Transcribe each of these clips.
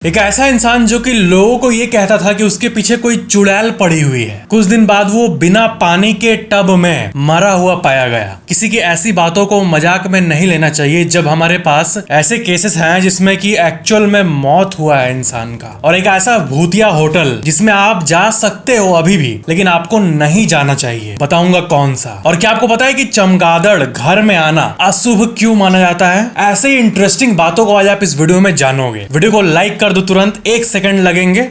एक ऐसा इंसान जो कि लोगों को ये कहता था कि उसके पीछे कोई चुड़ैल पड़ी हुई है, कुछ दिन बाद वो बिना पानी के टब में मरा हुआ पाया गया। किसी की ऐसी बातों को मजाक में नहीं लेना चाहिए जब हमारे पास ऐसे केसेस हैं जिसमें कि एक्चुअल में मौत हुआ है इंसान का। और एक ऐसा भूतिया होटल जिसमें आप जा सकते हो अभी भी, लेकिन आपको नहीं जाना चाहिए। बताऊंगा कौन सा। और क्या आपको पता है कि चमगादड़ घर में आना अशुभ क्यों माना जाता है? ऐसे ही इंटरेस्टिंग बातों को आज आप इस वीडियो में जानोगे। वीडियो को लाइक कर दो, तुरंत 1 सेकंड लगेंगे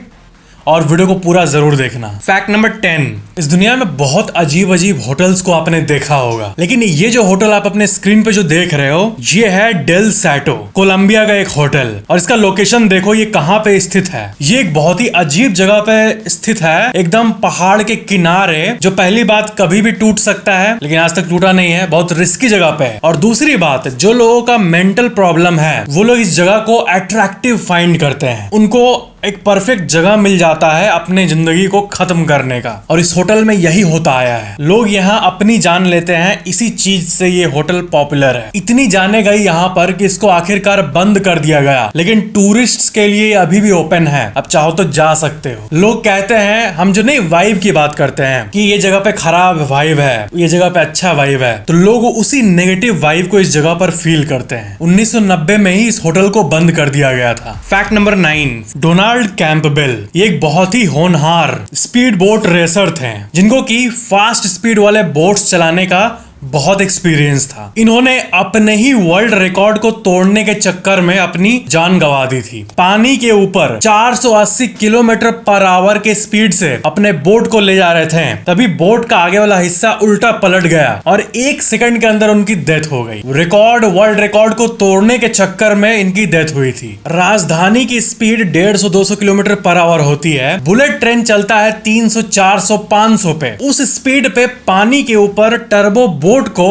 और वीडियो को पूरा जरूर देखना। फैक्ट नंबर 10, इस दुनिया में बहुत अजीब अजीब होटल्स को आपने देखा होगा, लेकिन ये जो होटल आप अपने स्क्रीन पे जो देख रहे हो ये है डेल सैटो, कोलंबिया का एक होटल। और इसका लोकेशन देखो ये कहाँ पे स्थित है। ये एक बहुत ही अजीब जगह पे स्थित है, एकदम पहाड़ के किनारे, जो पहली बात कभी भी टूट सकता है लेकिन आज तक टूटा नहीं है। बहुत रिस्की जगह पे है। और दूसरी बात, जो लोगों का मेंटल प्रॉब्लम है वो लोग इस जगह को अट्रैक्टिव फाइंड करते हैं। उनको एक परफेक्ट जगह मिल जाता है अपने जिंदगी को खत्म करने का। और इस होटल में यही होता आया है। लोग यहाँ अपनी जान लेते हैं, इसी चीज से ये होटल पॉपुलर है। इतनी जाने गई यहाँ पर कि इसको आखिरकार बंद कर दिया गया, लेकिन टूरिस्ट्स के लिए अभी भी ओपन है। अब चाहो तो जा सकते हो। लोग कहते हैं, हम जो नहीं वाइब की बात करते हैं कि ये जगह पे खराब वाइब है, ये जगह पे अच्छा वाइब है, तो लोग उसी नेगेटिव वाइब को इस जगह पर फील करते हैं। 1990 में ही इस होटल को बंद कर दिया गया था। फैक्ट नंबर 9, डोनाल्ड कैंपबेल ये एक बहुत ही होनहार स्पीड बोट रेसर थे, जिनको की फास्ट स्पीड वाले बोट्स चलाने का बहुत एक्सपीरियंस था। इन्होंने अपने ही वर्ल्ड रिकॉर्ड को तोड़ने के चक्कर में अपनी जान गंवा दी थी। पानी के ऊपर 480 किलोमीटर पर आवर के स्पीड से अपने बोट को ले जा रहे थे, तभी बोट का आगे वाला हिस्सा उल्टा पलट गया और 1 सेकंड के अंदर उनकी डेथ हो गई। वर्ल्ड रिकॉर्ड को तोड़ने के चक्कर में इनकी डेथ हुई थी। राजधानी की स्पीड 150-200 किलोमीटर पर आवर होती है। बुलेट ट्रेन चलता है 300, 400, 500 पे। उस स्पीड पे पानी के ऊपर टर्बो बोट को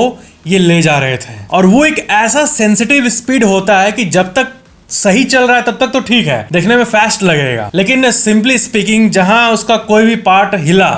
ये ले जा रहे थे। और वो एक ऐसा सेंसिटिव स्पीड होता है कि जब तक सही चल रहा है तब तक तो ठीक है, देखने में फास्ट लगेगा, लेकिन सिंपली स्पीकिंग जहां उसका कोई भी पार्ट हिला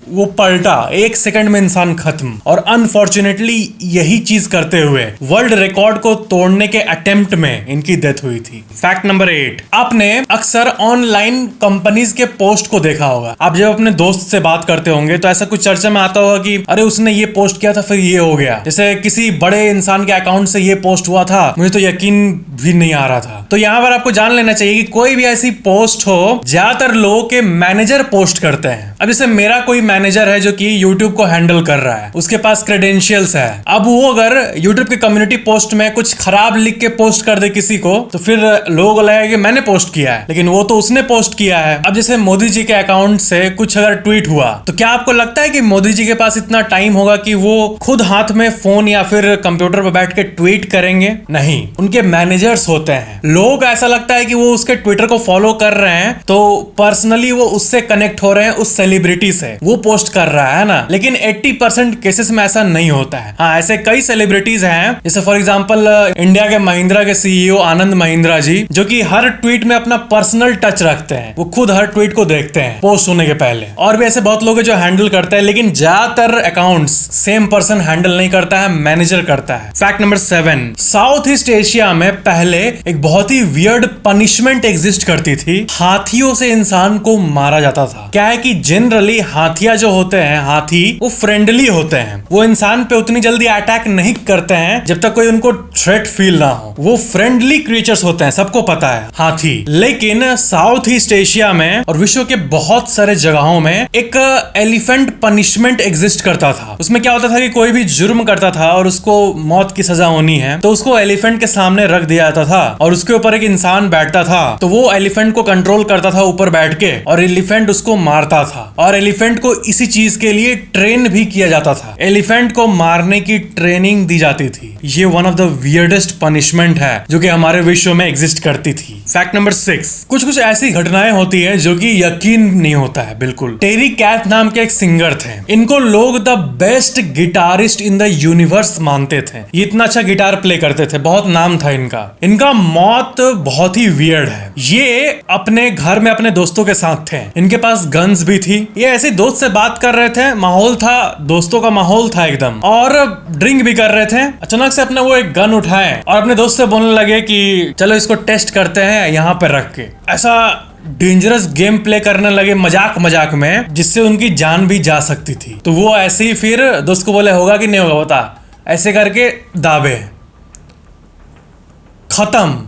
वो पलटा, 1 सेकंड में इंसान खत्म। और अनफॉर्चुनेटली यही चीज करते हुए वर्ल्ड रिकॉर्ड को तोड़ने के अटेम्प्ट में इनकी डेथ हुई थी। फैक्ट नंबर 8, आपने अक्सर ऑनलाइन कंपनीज के पोस्ट को देखा होगा। आप जब अपने दोस्त से बात करते होंगे तो ऐसा कुछ चर्चा में आता होगा कि अरे उसने ये पोस्ट किया था फिर ये हो गया। जैसे किसी बड़े इंसान के अकाउंट से ये पोस्ट हुआ था, मुझे तो यकीन भी नहीं आ रहा था। तो यहाँ पर आपको जान लेना चाहिए कि कोई भी ऐसी पोस्ट हो, ज्यादातर लोगों के मैनेजर पोस्ट करते हैं। अब जैसे मेरा कोई मैनेजर है जो कि YouTube को हैंडल कर रहा है, उसके पास क्रेडेंशियल्स है। अब वो अगर YouTube के कम्युनिटी पोस्ट में कुछ खराब लिख के पोस्ट कर दे किसी को, तो फिर लोगों को लगेगा कि मैंने पोस्ट किया है, लेकिन वो तो उसने पोस्ट किया है। अब जैसे मोदी जी के अकाउंट से कुछ अगर ट्वीट हुआ, तो क्या आपको लगता है कि मोदी जी के पास इतना टाइम होगा कि वो खुद हाथ में फोन या फिर कंप्यूटर पर बैठ के ट्वीट करेंगे? नहीं, उनके मैनेजर्स होते हैं। लोगों को ऐसा लगता है कि वो उसके ट्विटर को फॉलो कर रहे हैं, तो पर्सनली वो उससे कनेक्ट हो रहे हैं, उस सेलिब्रिटी से वो पोस्ट कर रहा है ना। लेकिन 80% केसेस में ऐसा नहीं होता है। हाँ, ऐसे कई सेलिब्रिटीज हैं, जैसे फॉर एग्जांपल इंडिया के महिंद्रा के सीईओ आनंद महिंद्रा जी, जो कि हर ट्वीट में अपना पर्सनल टच रखते हैं। वो खुद हर ट्वीट को देखते हैं पोस्ट होने के पहले। और भी ऐसे बहुत लोग हैं जो हैंडल करते हैं, लेकिन ज्यादातर अकाउंट्स सेम पर्सन हैंडल नहीं करता है, मैनेजर करता है। Fact number 7, south east Asia में पहले एक बहुत ही वियर्ड पनिशमेंट एग्जिस्ट करती थी। हाथियों से इंसान को मारा जाता था। क्या है कि जनरली हाथिया जो होते हैं, हाथी, वो फ्रेंडली होते हैं। वो इंसान पे उतनी जल्दी अटैक नहीं करते हैं जब तक कोई उनको थ्रेट फील ना हो। वो फ्रेंडली क्रिएचर्स होते हैं, सबको पता है, हाथी। लेकिन साउथ ईस्ट एशिया में और विश्व के बहुत सारे जगहों में एक एलिफेंट पनिशमेंट एग्जिस्ट करता था। उसमें क्या होता था कि कोई भी जुर्म करता था और उसको मौत की सजा होनी है, तो उसको एलिफेंट के सामने रख दिया जाता था और उसके ऊपर एक इंसान बैठता था। तो वो एलिफेंट को कंट्रोल करता था ऊपर बैठ के, और एलिफेंट उसको मारता था। और एलिफेंट को इसी चीज के लिए ट्रेन भी किया जाता था। एलिफेंट को मारने की ट्रेनिंग दी जाती थी। ये one of the weirdest punishment है जो कि हमारे विश्व में एग्जिस्ट करती थी। फैक्ट नंबर 6, कुछ ऐसी घटनाएं होती है जो कि यकीन नहीं होता है बिल्कुल। टेरी कैथ नाम के एक सिंगर थे। इनको लोग the best guitarist in the universe मानते थे। ये इतना अच्छा गिटार प्ले करते थे, बहुत नाम था इनका। इनका मौत बहुत ही वियर्ड है। ये अपने घर में अपने दोस्तों के साथ थे। इनके पास गन्स भी थी। ये ऐसे दोस्त से बात कर रहे थे, माहौल था, दोस्तों का माहौल था एकदम, और ड्रिंक भी कर रहे थे। अचानक से अपने वो एक गन उठाए और अपने दोस्त से बोलने लगे कि चलो इसको टेस्ट करते हैं यहाँ पे रख के। ऐसा डेंजरस गेम प्ले करने लगे मजाक मजाक में, जिससे उनकी जान भी जा सकती थी। तो वो ऐसे ही फिर दोस्त को बोले होगा कि नहीं होगा बता, ऐसे करके दाबे, खत्म,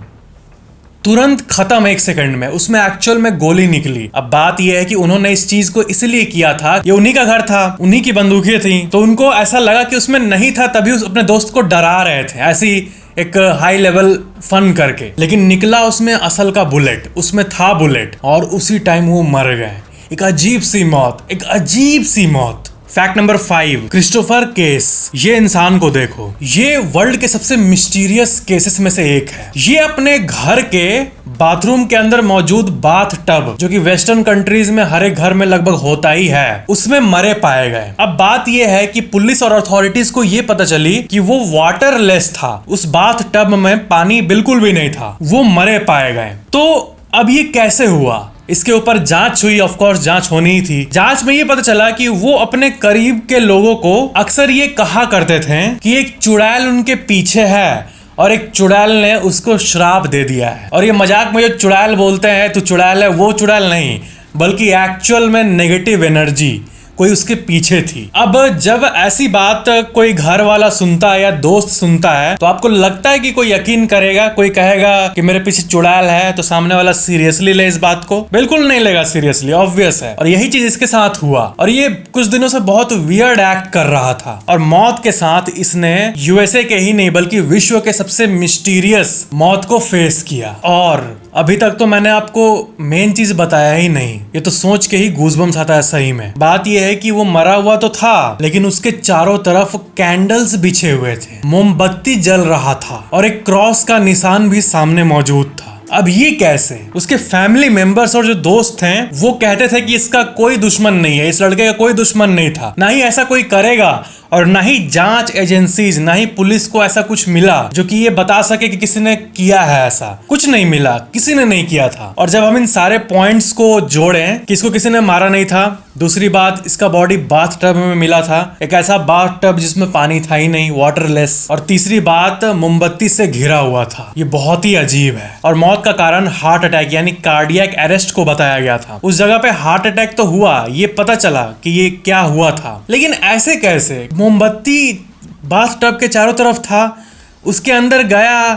तुरंत खत्म 1 सेकंड में। उसमें एक्चुअल में गोली निकली। अब बात यह है कि उन्होंने इस चीज को इसलिए किया था, ये उन्हीं का घर था, उन्हीं की बंदूकें थी, तो उनको ऐसा लगा कि उसमें नहीं था, तभी अपने दोस्त को डरा रहे थे ऐसी एक हाई लेवल फन करके। लेकिन निकला उसमें असल का बुलेट, उसमें था बुलेट, और उसी टाइम वो मर गए। एक अजीब सी मौत, एक अजीब सी मौत। Fact number 5, Christopher case. ये इंसान को देखो, ये वर्ल्ड के सबसे मिस्टीरियस केसेस में से एक है। ये अपने घर के बाथरूम के अंदर मौजूद बाथ टब, जो कि वेस्टर्न कंट्रीज में हर एक घर में लगभग होता ही है, उसमें मरे पाए गए। अब बात यह है कि पुलिस और अथॉरिटीज को यह पता चली कि वो वाटरलेस था, उस बाथ टब में पानी बिल्कुल भी नहीं था, वो मरे पाए गए। तो अब ये कैसे हुआ, इसके ऊपर जांच हुई। ऑफ कोर्स जांच होनी ही थी। जांच में ये पता चला कि वो अपने करीब के लोगों को अक्सर ये कहा करते थे कि एक चुड़ैल उनके पीछे है, और एक चुड़ैल ने उसको श्राप दे दिया है। और ये मजाक में जो चुड़ैल बोलते हैं तो चुड़ैल है, वो चुड़ैल नहीं, बल्कि एक्चुअल में नेगेटिव एनर्जी कोई उसके पीछे थी। अब जब ऐसी बात कोई घर वाला सुनता है या दोस्त सुनता है, तो आपको लगता है कि कोई यकीन करेगा, कोई कहेगा कि मेरे पीछे चुड़ैल है, तो सामने वाला सीरियसली ले इस बात को? बिल्कुल नहीं लेगा सीरियसली, ऑब्वियस है। और यही चीज इसके साथ हुआ, और ये कुछ दिनों से बहुत वियर्ड एक्ट कर रहा था, और मौत के साथ इसने यूएसए के ही नहीं बल्कि विश्व के सबसे मिस्टीरियस मौत को फेस किया। और अभी तक तो मैंने आपको मेन चीज बताया ही नहीं, ये तो सोच के ही गूज़बम्स आता है सही में। बात यह है कि वो मरा हुआ तो था, लेकिन उसके चारों तरफ कैंडल्स बिछे हुए थे, मोमबत्ती जल रहा था, और एक क्रॉस का निशान भी सामने मौजूद था। अब ये कैसे? उसके फैमिली मेंबर्स और जो दोस्त हैं वो कहते थे कि इसका कोई दुश्मन नहीं है, इस लड़के का कोई दुश्मन नहीं था, ना ही ऐसा कोई करेगा, और ना ही जांच एजेंसीज, ना ही पुलिस को ऐसा कुछ मिला जो कि ये बता सके कि किसी ने किया है। ऐसा कुछ नहीं मिला, किसी ने नहीं किया था। और जब हम इन सारे पॉइंट्स को जोड़ें कि इसको किसी ने मारा नहीं था, दूसरी बात इसका बॉडी बाथ टब में मिला था, एक ऐसा बाथ टब जिसमें पानी था ही नहीं, वाटरलेस, और तीसरी बात मोमबत्ती से घिरा हुआ था। ये बहुत ही अजीब है। और मौत का कारण हार्ट अटैक यानी कार्डियक अरेस्ट को बताया गया था। उस जगह पे हार्ट अटैक तो हुआ, ये पता चला कि ये क्या हुआ था, लेकिन ऐसे कैसे? मोमबत्ती बाथ टब के चारों तरफ था, उसके अंदर गया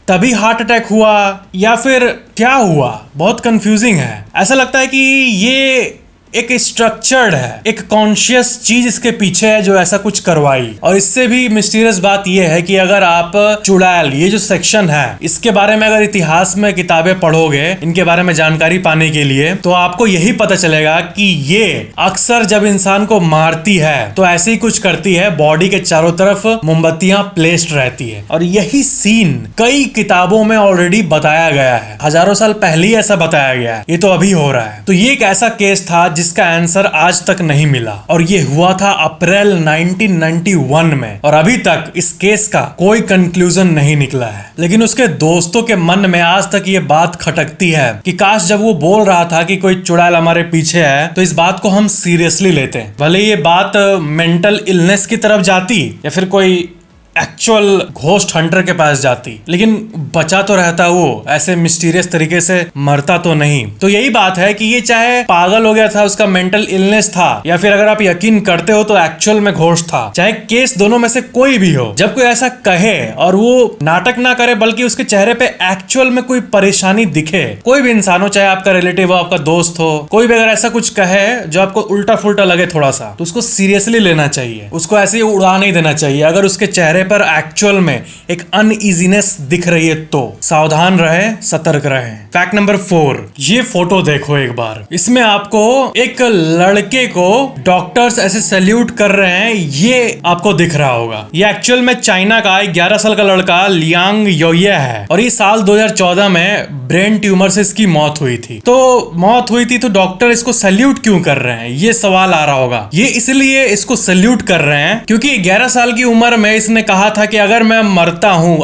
तभी हार्ट अटैक हुआ, या फिर क्या हुआ? बहुत कंफ्यूजिंग है। ऐसा लगता है कि ये एक स्ट्रक्चर्ड है, एक कॉन्शियस चीज इसके पीछे है जो ऐसा कुछ करवाई। और इससे भी मिस्टीरियस बात यह है कि अगर आप चुड़ैल, ये जो सेक्शन है, इसके बारे में अगर इतिहास में किताबें पढ़ोगे, इनके बारे में जानकारी पाने के लिए, तो आपको यही पता चलेगा कि ये अक्सर जब इंसान को मारती है तो ऐसे ही कुछ करती है, बॉडी के चारों तरफ मोमबत्तियां प्लेस्ड रहती है। और यही सीन कई किताबों में ऑलरेडी बताया गया है, हजारों साल पहले ही ऐसा बताया गया है, ये तो अभी हो रहा है। तो ये एक ऐसा केस था जिसका आंसर आज तक नहीं मिला, और ये हुआ था अप्रैल 1991 में, और अभी तक इस केस का कोई कंक्लूजन नहीं निकला है। लेकिन उसके दोस्तों के मन में आज तक ये बात खटकती है कि काश जब वो बोल रहा था कि कोई चुड़ैल हमारे पीछे है, तो इस बात को हम सीरियसली लेते। भले ये बात मेंटल इलनेस की तरफ जाती या फिर कोई एक्चुअल घोस्ट हंटर के पास जाती, लेकिन बचा तो रहता, वो ऐसे मिस्टीरियस तरीके से मरता तो नहीं। तो यही बात है कि ये चाहे पागल हो गया था, उसका मेंटल इलनेस था, या फिर अगर आप यकीन करते हो तो एक्चुअल में घोस्ट था, चाहे केस दोनों में से कोई भी हो, जब कोई ऐसा कहे और वो नाटक ना करे बल्कि उसके चेहरे पे एक्चुअल में कोई परेशानी दिखे, कोई भी इंसान हो, चाहे आपका रिलेटिव हो, आपका दोस्त हो, कोई भी अगर ऐसा कुछ कहे जो आपको उल्टा फुल्टा लगे थोड़ा सा, तो उसको सीरियसली लेना चाहिए, उसको ऐसे ही उड़ा नहीं देना चाहिए। अगर उसके चेहरे पर एक्चुअल में एक अनइजीनेस दिख रही है तो सावधान रहे, सतर्क रहे। फैक्ट नंबर 4, ये फोटो देखो एक बार। इसमें आपको एक लड़के को डॉक्टर्स ऐसे सैल्यूट कर रहे हैं, ये आपको दिख रहा होगा। ये एक्चुअल में चाइना का 11 साल का लड़का लियांग योये है, और ये साल 2014 में ब्रेन ट्यूमर से इसकी मौत हुई थी। तो मौत हुई थी तो डॉक्टर इसको सैल्यूट क्यों कर रहे हैं, ये सवाल आ रहा होगा। ये इसलिए इसको सैल्यूट कर रहे हैं क्योंकि 11 साल की उम्र में इसने कहा था कि अगर मैं मरता हूं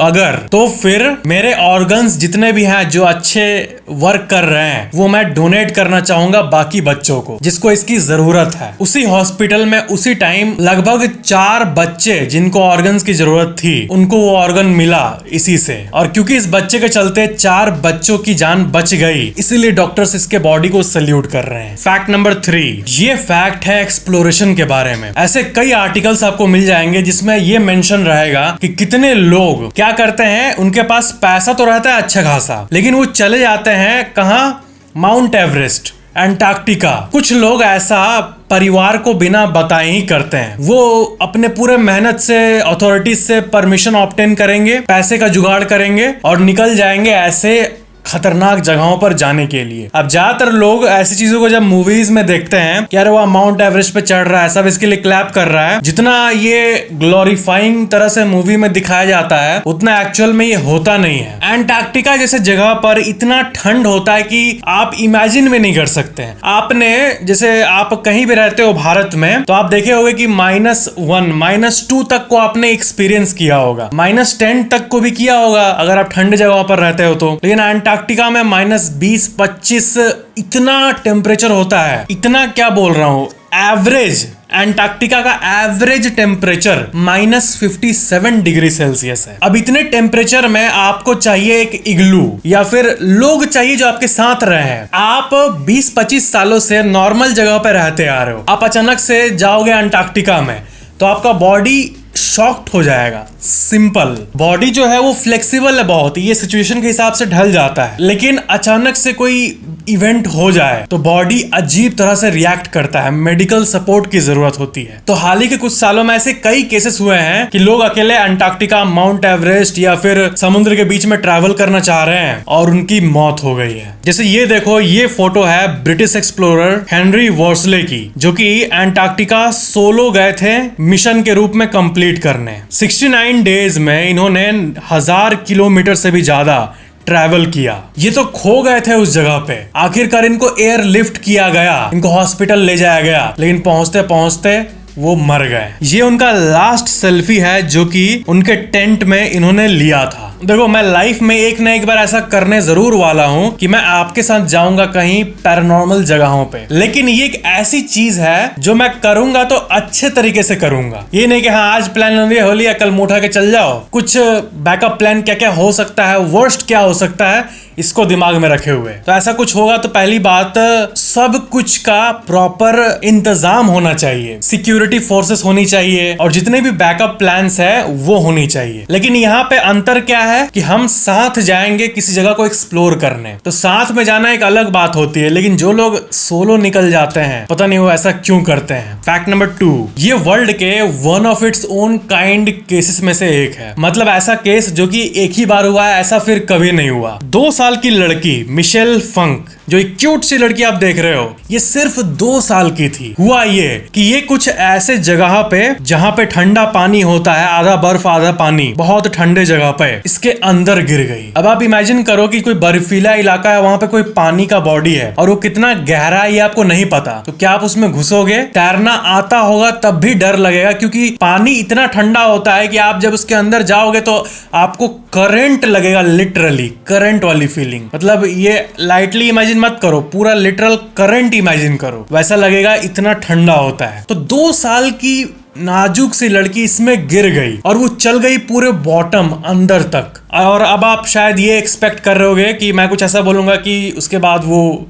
तो फिर मेरे ऑर्गन्स जितने भी हैं जो अच्छे वर्क कर रहे हैं वो मैं डोनेट करना चाहूंगा बाकी बच्चों को जिसको इसकी जरूरत है। उसी हॉस्पिटल में उसी टाइम लगभग 4 बच्चे जिनको ऑर्गन्स की जरूरत थी उनको वो ऑर्गन मिला इसी से, और क्योंकि इस बच्चे के चलते 4 बच्चों की जान बच गई इसीलिए डॉक्टर्स इसके बॉडी को सल्यूट कर रहे हैं। फैक्ट नंबर 3, ये फैक्ट है एक्सप्लोरेशन के बारे में। ऐसे कई आर्टिकल्स आपको मिल जाएंगे जिसमें ये मेंशन रहेगा कि कितने लोग क्या करते हैं, उनके पास पैसा तो रहता है अच्छा खासा, लेकिन वो चले जाते हैं कहां, माउंट एवरेस्ट, अंटार्कटिका। कुछ लोग ऐसा परिवार को बिना बताए ही करते हैं। वो अपने पूरे मेहनत से अथॉरिटीज से परमिशन ऑब्टेन करेंगे, पैसे का जुगाड़ करेंगे और निकल जाएंगे ऐसे खतरनाक जगहों पर जाने के लिए। अब ज्यादातर लोग ऐसी चीजों को जब मूवीज में देखते हैं कि अरे वह माउंट एवरेस्ट पे चढ़ रहा है, सब इसके लिए क्लैप कर रहा है, जितना ये ग्लोरीफाइंग तरह से मूवी में दिखाया जाता है उतना एक्चुअल में ये होता नहीं है। अंटार्कटिका जैसे जगह पर इतना ठंड होता है कि आप इमेजिन भी नहीं कर सकते हैं। आपने जैसे आप कहीं भी रहते हो भारत में तो आप देखे होंगे कि -1, -2 तक को आपने एक्सपीरियंस किया होगा, -10 तक को भी किया होगा अगर आप ठंड जगहों पर रहते हो तो। लेकिन अंटार्कटिका में -20-25 इतना टेम्परेचर होता है। इतना क्या बोल रहा हूं, एवरेज अंटार्कटिका का एवरेज टेम्परेचर -57 डिग्री सेल्सियस है। अब इतने टेम्परेचर में आपको चाहिए एक इग्लू या फिर लोग चाहिए जो आपके साथ रहे हैं। आप 20-25 सालों से नॉर्मल जगह पे रहते आ रहे हो, आप अचानक से जाओगे अंटार्कटिका में तो आपका बॉडी शॉक्ड हो जाएगा। सिंपल, बॉडी जो है वो फ्लेक्सिबल है बहुत, ये सिचुएशन के हिसाब से ढल जाता है। लेकिन अचानक से कोई इवेंट हो जाए तो बॉडी अजीब तरह से रिएक्ट करता है, मेडिकल सपोर्ट की जरूरत होती है। तो हाल ही के कुछ सालों में ऐसे कई केसेस हुए हैं कि लोग अकेले अंटार्कटिका, माउंट एवरेस्ट या फिर समुद्र के बीच में ट्रैवल करना चाह रहे हैं और उनकी मौत हो गई है। जैसे ये देखो, ये फोटो है ब्रिटिश एक्सप्लोरर हेनरी वर्सले की, जो कि अंटार्कटिका सोलो गए थे मिशन के रूप में कंप्लीट करने। 69 डेज में इन्होंने 1000 किलोमीटर से भी ज्यादा ट्रैवल किया। ये तो खो गए थे उस जगह पे, आखिरकार इनको एयर लिफ्ट किया गया, इनको हॉस्पिटल ले जाया गया, लेकिन पहुंचते पहुंचते वो मर गए। ये उनका लास्ट सेल्फी है जो कि उनके टेंट में इन्होंने लिया था। देखो, मैं लाइफ में एक ना एक बार ऐसा करने जरूर वाला हूँ कि मैं आपके साथ जाऊंगा कहीं पैरानॉर्मल जगहों पे, लेकिन ये एक ऐसी चीज है जो मैं करूंगा तो अच्छे तरीके से करूंगा। ये नहीं कि हाँ आज प्लान हो लिया कल मुंह उठा के चल जाओ। कुछ बैकअप प्लान क्या क्या हो सकता है, वर्स्ट क्या हो सकता है, इसको दिमाग में रखे हुए। तो ऐसा कुछ होगा तो पहली बात, सब कुछ का प्रॉपर इंतजाम होना चाहिए, सिक्योरिटी फोर्सेस होनी चाहिए और जितने भी बैकअप प्लान्स है वो होनी चाहिए। लेकिन यहाँ पे अंतर क्या है कि हम साथ जाएंगे किसी जगह को एक्सप्लोर करने, तो साथ में जाना एक अलग बात होती है, लेकिन जो लोग सोलो निकल जाते हैं पता नहीं वो ऐसा क्यों करते हैं। फैक्ट नंबर 2, ये वर्ल्ड के one of its own kind cases में से एक है। मतलब ऐसा केस जो कि एक ही बार हुआ है, ऐसा फिर कभी नहीं हुआ। 2 साल की लड़की मिशेल फंक, जो एक क्यूट सी लड़की आप देख रहे हो, ये सिर्फ 2 साल की थी। हुआ ये कि ये कुछ ऐसे जगह पे जहां पे ठंडा पानी होता है, आधा बर्फ आधा पानी, बहुत ठंडे जगह पे, इसके अंदर गिर गई। अब आप इमेजिन करो कि कोई बर्फीला इलाका है, वहां पे कोई पानी का बॉडी है और वो कितना गहरा है ये आपको नहीं पता, तो क्या आप उसमें घुसोगे? तैरना आता होगा तब भी डर लगेगा, क्योंकि पानी इतना ठंडा होता है कि आप जब उसके अंदर जाओगे तो आपको करंट लगेगा, लिटरली करंट वाली फीलिंग। मतलब ये लाइटली इमेजिन मत करो, पूरा लिटरल करंट इमेजिन करो, वैसा लगेगा, इतना ठंडा होता है। तो 2 साल की नाजुक सी लड़की इसमें गिर गई और वो चल गई पूरे बॉटम अंदर तक। और अब आप शायद ये एक्सपेक्ट कर रहे होगे कि मैं कुछ ऐसा बोलूंगा कि उसके बाद वो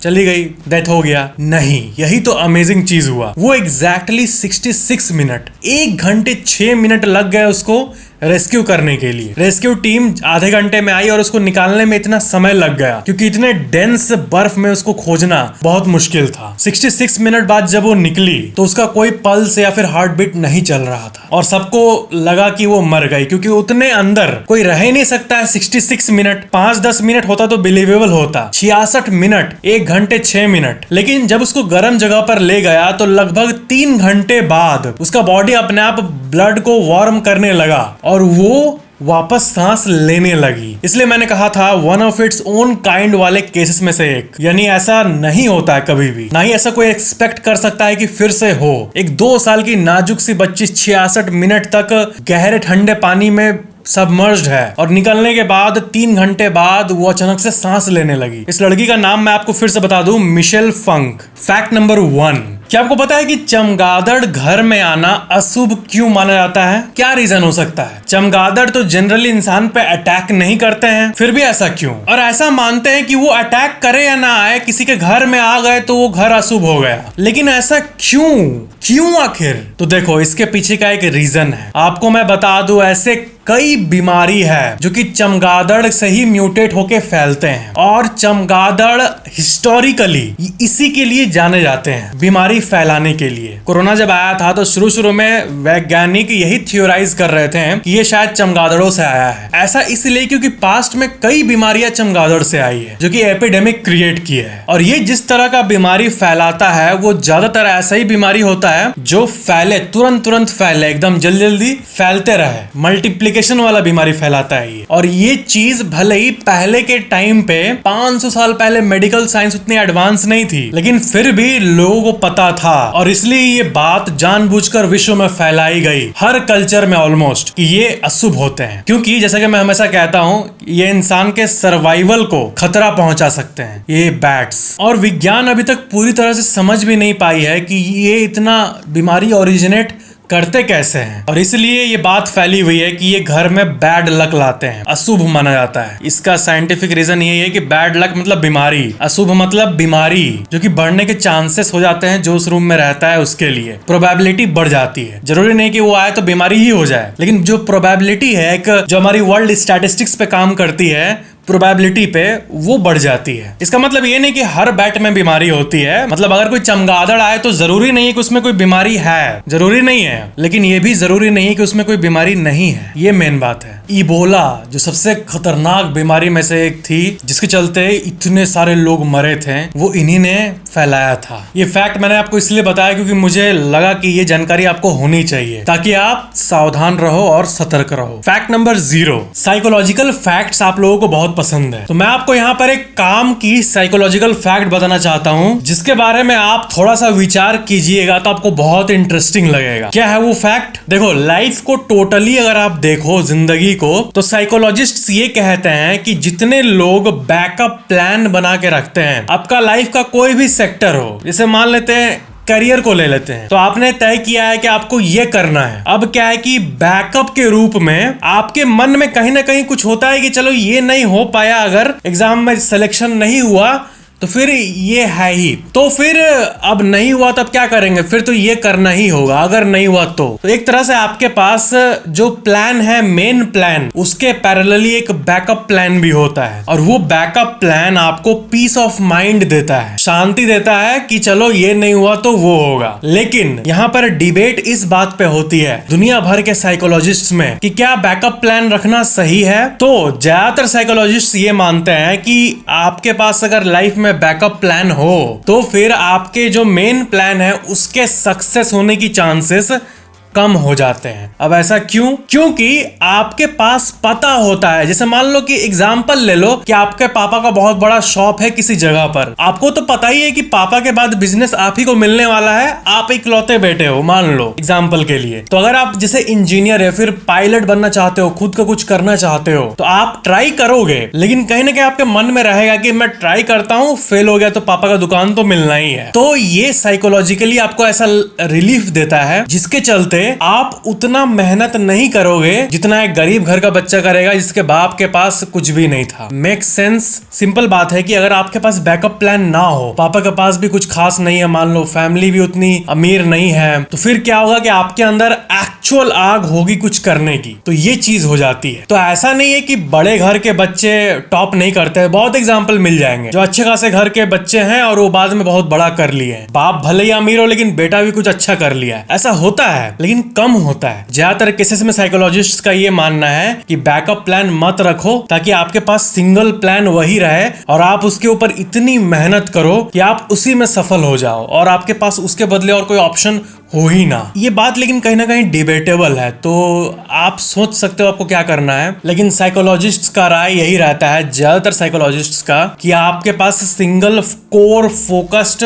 चली गई, डेथ हो गया। नहीं, यही तो अमेजिंग चीज हुआ। वो एग्जैक्टली 66 मिनट, 1 घंटे 6 मिनट लग गए उसको रेस्क्यू करने के लिए। रेस्क्यू टीम आधे घंटे में आई और उसको निकालने में इतना समय लग गया क्योंकि इतने डेंस बर्फ में उसको खोजना बहुत मुश्किल था। 66 मिनट बाद जब वो निकली तो उसका कोई पल्स या फिर हार्ट बीट नहीं चल रहा था और सबको लगा कि वो मर गई, क्योंकि उतने अंदर कोई रह ही नहीं सकता है। 66 मिनट, 5-10 मिनट होता तो बिलीवेबल होता, 66 मिनट, 1 घंटे 6 मिनट। लेकिन जब उसको गर्म जगह पर ले गया तो लगभग 3 घंटे बाद उसका बॉडी अपने आप ब्लड को वार्म करने लगा और वो वापस सांस लेने लगी। इसलिए मैंने कहा था one of its own kind वाले केसेस में से एक। यानी ऐसा नहीं होता है कभी भी, ना ही ऐसा कोई एक्सपेक्ट कर सकता है कि फिर से हो। एक 2 साल की नाजुक सी बच्ची 66 मिनट तक गहरे ठंडे पानी में सबमर्ज्ड है और निकलने के बाद 3 घंटे बाद वो अचानक से सांस लेने लगी। इस लड़की का नाम मैं आपको फिर से बता दूं, मिशेल फंक। फैक्ट नंबर 1, क्या आपको पता है कि चमगादड़ घर में आना अशुभ क्यों माना जाता है? क्या रीजन हो सकता है? चमगादड़ तो जनरली इंसान पे अटैक नहीं करते हैं, फिर भी ऐसा क्यों? और ऐसा मानते हैं कि वो अटैक करे या ना आए, किसी के घर में आ गए तो वो घर अशुभ हो गया। लेकिन ऐसा क्यों आखिर? तो देखो, इसके पीछे का एक रीजन है, आपको मैं बता दूं। ऐसे कई बीमारी है जो कि चमगादड़ से ही म्यूटेट होके फैलते हैं और चमगादड़ हिस्टोरिकली इसी के लिए जाने जाते हैं, बीमारी फैलाने के लिए। कोरोना जब आया था तो शुरू में वैज्ञानिक यही थियोराइज कर रहे थे कि ये शायद चमगादड़ों से आया है। ऐसा इसलिए क्योंकि पास्ट में कई बीमारियां चमगादड़ से आई है जो कि एपिडेमिक क्रिएट की है। और ये जिस तरह का बीमारी फैलाता है वो ज्यादातर ऐसा ही बीमारी होता है जो फैले, तुरंत फैले, एकदम जल्दी फैलते रहे, मल्टीप्लिकेशन वाला बीमारी फैलाता है ये। और ये चीज भले ही पहले के टाइम पे 500 साल पहले मेडिकल साइंस उतनी एडवांस नहीं थी, लेकिन फिर भी लोगों को पता था और इसलिए ये बात जानबूझकर विश्व में फैलाई गई, हर कल्चर में ऑलमोस्ट, कि ये अशुभ होते हैं। क्योंकि जैसा कि मैं हमेशा कहता हूं, ये इंसान के सर्वाइवल को खतरा पहुंचा सकते हैं, ये बैट्स। और विज्ञान अभी तक पूरी तरह से समझ भी नहीं पाई है कि ये इतना बीमारी ओरिजिनेट करते कैसे हैं। और इसलिए ये बात फैली हुई है कि ये घर में बैड लक लाते हैं, अशुभ माना जाता है। इसका साइंटिफिक रीजन ये है कि बैड लक मतलब बीमारी, अशुभ मतलब बीमारी जो कि बढ़ने के चांसेस हो जाते हैं जो उस रूम में रहता है, उसके लिए प्रोबेबिलिटी बढ़ जाती है। जरूरी नहीं कि वो आए तो बीमारी ही हो जाए, लेकिन जो प्रोबेबिलिटी है, एक जो हमारी वर्ल्ड स्टैटिस्टिक्स पे काम करती है, प्रोबेबिलिटी पे, वो बढ़ जाती है। इसका मतलब ये नहीं कि हर बैट में बीमारी होती है। मतलब अगर कोई चमगादड़ आए तो जरूरी नहीं है कि उसमें कोई बीमारी है, जरूरी नहीं है। लेकिन ये भी जरूरी नहीं है कि उसमें कोई बीमारी नहीं है, ये मेन बात है। इबोला जो सबसे खतरनाक बीमारी में से एक थी, जिसके चलते इतने सारे लोग मरे थे, वो इन्हीं ने फैलाया था। ये फैक्ट मैंने आपको इसलिए बताया क्योंकि मुझे लगा कि ये जानकारी आपको होनी चाहिए ताकि आप सावधान रहो और सतर्क रहो। फैक्ट नंबर 0, साइकोलॉजिकल फैक्ट्स आप लोगों को बहुत पसंद है, तो मैं आपको यहाँ पर एक काम की साइकोलॉजिकल फैक्ट बताना चाहता हूँ जिसके बारे में आप थोड़ा सा विचार कीजिएगा तो आपको बहुत इंटरेस्टिंग लगेगा। क्या है वो फैक्ट? देखो, लाइफ को टोटली अगर आप देखो, जिंदगी को, तो साइकोलॉजिस्ट्स ये कहते हैं कि जितने लोग बैकअप प्लान बना के रखते हैं, आपका लाइफ का कोई भी सेक्टर हो, जैसे मान लेते हैं करियर को ले लेते हैं, तो आपने तय किया है कि आपको ये करना है। अब क्या है कि बैकअप के रूप में आपके मन में कहीं ना कहीं कुछ होता है कि चलो ये नहीं हो पाया, अगर एग्जाम में सिलेक्शन नहीं हुआ तो फिर ये है ही, तो फिर अब नहीं हुआ तब क्या करेंगे, फिर तो ये करना ही होगा, अगर नहीं हुआ तो एक तरह से आपके पास जो प्लान है, मेन प्लान, उसके पैरेलली एक बैकअप प्लान भी होता है। और वो बैकअप प्लान आपको पीस ऑफ माइंड देता है, शांति देता है कि चलो ये नहीं हुआ तो वो होगा। लेकिन यहाँ पर डिबेट इस बात पे होती है दुनिया भर के साइकोलॉजिस्ट्स में कि क्या बैकअप प्लान रखना सही है। तो ज्यादातर साइकोलॉजिस्ट ये मानते हैं कि आपके पास अगर लाइफ में बैकअप प्लान हो तो फिर आपके जो मेन प्लान है उसके सक्सेस होने की चांसेस कम हो जाते हैं। अब ऐसा क्यों? क्योंकि आपके पास पता होता है, जैसे मान लो कि एग्जांपल ले लो कि आपके पापा का बहुत बड़ा शॉप है किसी जगह पर, आपको तो पता ही है कि पापा के बाद बिजनेस आप ही को मिलने वाला है, आप इकलौते बेटे हो, मान लो एग्जांपल के लिए। तो अगर आप जैसे इंजीनियर है, फिर पायलट बनना चाहते हो, खुद का कुछ करना चाहते हो, तो आप ट्राई करोगे, लेकिन कहीं ना कहीं आपके मन में रहेगा कि मैं ट्राई करता हूँ, फेल हो गया तो पापा का दुकान तो मिलना ही है। तो ये साइकोलॉजिकली आपको ऐसा रिलीफ देता है जिसके चलते आप उतना मेहनत नहीं करोगे जितना एक गरीब घर का बच्चा करेगा जिसके बाप के पास कुछ भी नहीं था। Make sense? सिंपल बात है कि अगर आपके पास बैकअप प्लान ना हो, पापा के पास भी कुछ खास नहीं है, मान लो फैमिली भी उतनी अमीर नहीं है, तो फिर क्या होगा कि आपके अंदर एक्चुअल आग होगी कुछ करने की, तो ये चीज हो जाती है। तो ऐसा नहीं है कि बड़े घर के बच्चे टॉप नहीं करते, बहुत एग्जाम्पल मिल जाएंगे जो अच्छे खासे घर के बच्चे हैं और वो बाद में बहुत बड़ा कर लिए, बाप भले ही अमीर हो लेकिन बेटा भी कुछ अच्छा कर लिया, ऐसा होता है। लेकिन लेकिन कम होता है। ज्यादातर केसेस में साइकोलॉजिस्ट का ये मानना है कि बैकअप प्लान मत रखो, ताकि आपके पास सिंगल प्लान वही रहे और आप उसके ऊपर इतनी मेहनत करो कि आप उसी में सफल हो जाओ और आपके पास उसके बदले और कोई ऑप्शन हो ही ना। ये बात लेकिन कहीं ना कहीं डिबेटेबल है, तो आप सोच सकते हो आपको क्या करना है। लेकिन साइकोलॉजिस्ट्स का राय यही रहता है, ज्यादातर साइकोलॉजिस्ट्स का, कि आपके पास single core focused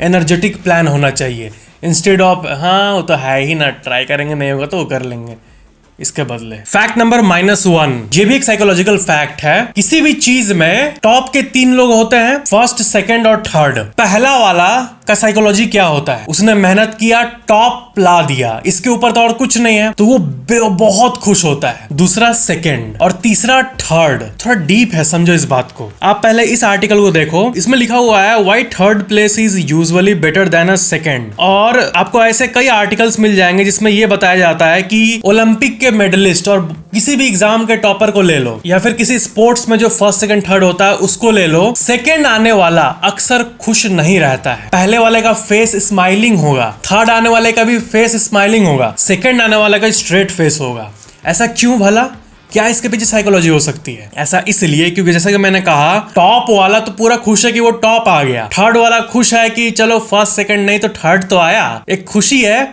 energetic plan होना चाहिए इंस्टेड ऑफ हाँ वो तो है ही ना, ट्राई करेंगे नहीं होगा तो वो कर लेंगे इसके बदले। फैक्ट नंबर -1, ये भी एक साइकोलॉजिकल फैक्ट है। किसी भी चीज में टॉप के 3 लोग होते हैं, फर्स्ट, सेकंड और थर्ड। पहला वाला का साइकोलॉजी क्या होता है, उसने मेहनत किया, टॉप ला दिया, इसके ऊपर तो और कुछ नहीं है, तो वो बहुत खुश होता है। दूसरा सेकंड और तीसरा थर्ड। थोड़ा डीप है, समझो इस बात को। आप पहले इस आर्टिकल को देखो, इसमें लिखा हुआ है why third place is usually better than a second. और आपको ऐसे कई आर्टिकल्स मिल जाएंगे जिसमें ये बताया जाता है कि ओलंपिक के मेडलिस्ट और किसी भी एग्जाम के टॉपर को ले लो, या फिर किसी स्पोर्ट्स में जो फर्स्ट सेकंड थर्ड होता है उसको ले लो, सेकंड आने वाला अक्सर खुश नहीं रहता है। पहले वाले का फेस स्माइलिंग होगा, थर्ड आने वाले का भी फेस स्माइलिंग होगा, सेकंड आने वाले का स्ट्रेट फेस होगा। ऐसा क्यों भला? क्या इसके पीछे साइकोलॉजी हो सकती है? ऐसा इसलिए क्योंकि जैसा कि मैंने कहा, टॉप वाला तो पूरा खुश है कि वो टॉप आ गया, थर्ड वाला खुश है कि चलो फर्स्ट सेकंड नहीं तो थर्ड तो आया। एक खुशी है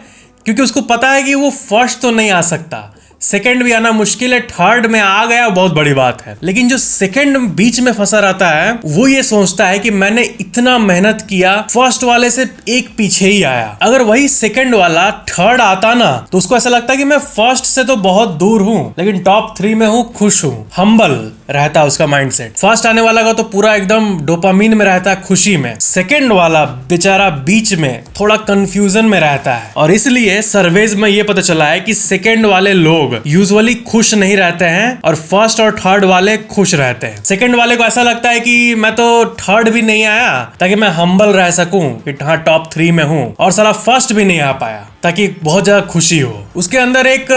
क्योंकि उसको पता है कि वो फर्स्ट तो नहीं आ सकता, सेकंड भी आना मुश्किल है, थर्ड में आ गया बहुत बड़ी बात है। लेकिन जो सेकंड बीच में फंसा रहता है वो ये सोचता है कि मैंने इतना मेहनत किया, फर्स्ट वाले से एक पीछे ही आया। अगर वही सेकंड वाला थर्ड आता ना तो उसको ऐसा लगता है कि मैं फर्स्ट से तो बहुत दूर हूं लेकिन टॉप 3 में हूं, खुश हूं। हम्बल रहता है उसका माइंडसेट। फर्स्ट आने वाला का तो पूरा एकदम डोपामीन में रहता है, खुशी में। सेकंड वाला बेचारा बीच में थोड़ा कंफ्यूजन में रहता है। और इसलिए सर्वेज में ये पता चला है कि सेकंड वाले लोग यूजुअली खुश नहीं रहते हैं और फर्स्ट और थर्ड वाले खुश रहते हैं। सेकंड वाले को ऐसा लगता है कि मैं तो थर्ड भी नहीं आया ताकि मैं हम्बल रह सकूं कि हाँ टॉप 3 में हूं, और साला फर्स्ट भी नहीं आ पाया ताकि बहुत ज्यादा खुशी हो। उसके अंदर एक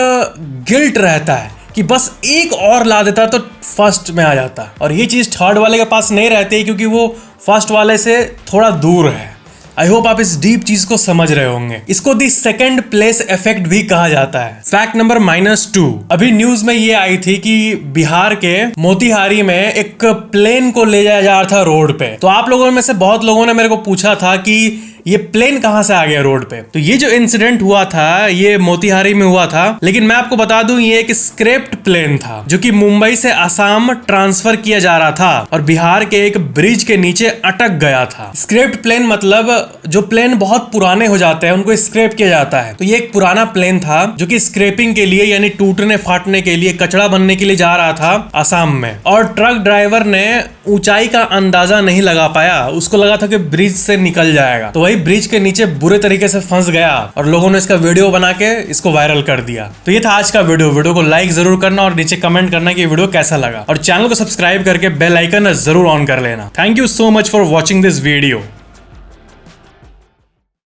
गिल्ट रहता है कि बस एक और ला देता तो फर्स्ट में आ जाता, और ये चीज थर्ड वाले के पास नहीं रहती क्योंकि वो फर्स्ट वाले से थोड़ा दूर है। आई होप आप इस डीप चीज को समझ रहे होंगे। इसको दी सेकंड प्लेस इफेक्ट भी कहा जाता है। फैक्ट नंबर -2, अभी न्यूज में ये आई थी कि बिहार के मोतिहारी में एक प्लेन को ले जाया जा रहा था रोड पे। तो आप लोगों में से बहुत लोगों ने मेरे को पूछा था कि ये प्लेन कहां से आ गया रोड पे। तो ये जो इंसिडेंट हुआ था ये मोतिहारी में हुआ था, लेकिन मैं आपको बता दूं ये एक स्क्रैप्ड प्लेन था जो कि मुंबई से असम ट्रांसफर किया जा रहा था और बिहार के एक ब्रिज के नीचे अटक गया था। स्क्रैप्ड प्लेन मतलब जो प्लेन बहुत पुराने हो जाते हैं उनको स्क्रैप किया जाता है। तो ये एक पुराना प्लेन था जो कि स्क्रैपिंग के लिए यानी टूटने फाटने के लिए, कचड़ा बनने के लिए जा रहा था असम में। और ट्रक ड्राइवर ने ऊंचाई का अंदाजा नहीं लगा पाया, उसको लगा था कि ब्रिज से निकल जाएगा, तो वही ब्रिज के नीचे बुरे तरीके से फंस गया और लोगों ने इसका वीडियो बना के इसको वायरल कर दिया। तो ये था आज का वीडियो को लाइक जरूर करना और नीचे कमेंट करना कि वीडियो कैसा लगा, और चैनल को सब्सक्राइब करके बेल आइकन जरूर ऑन कर लेना। Thank you so much for watching this video.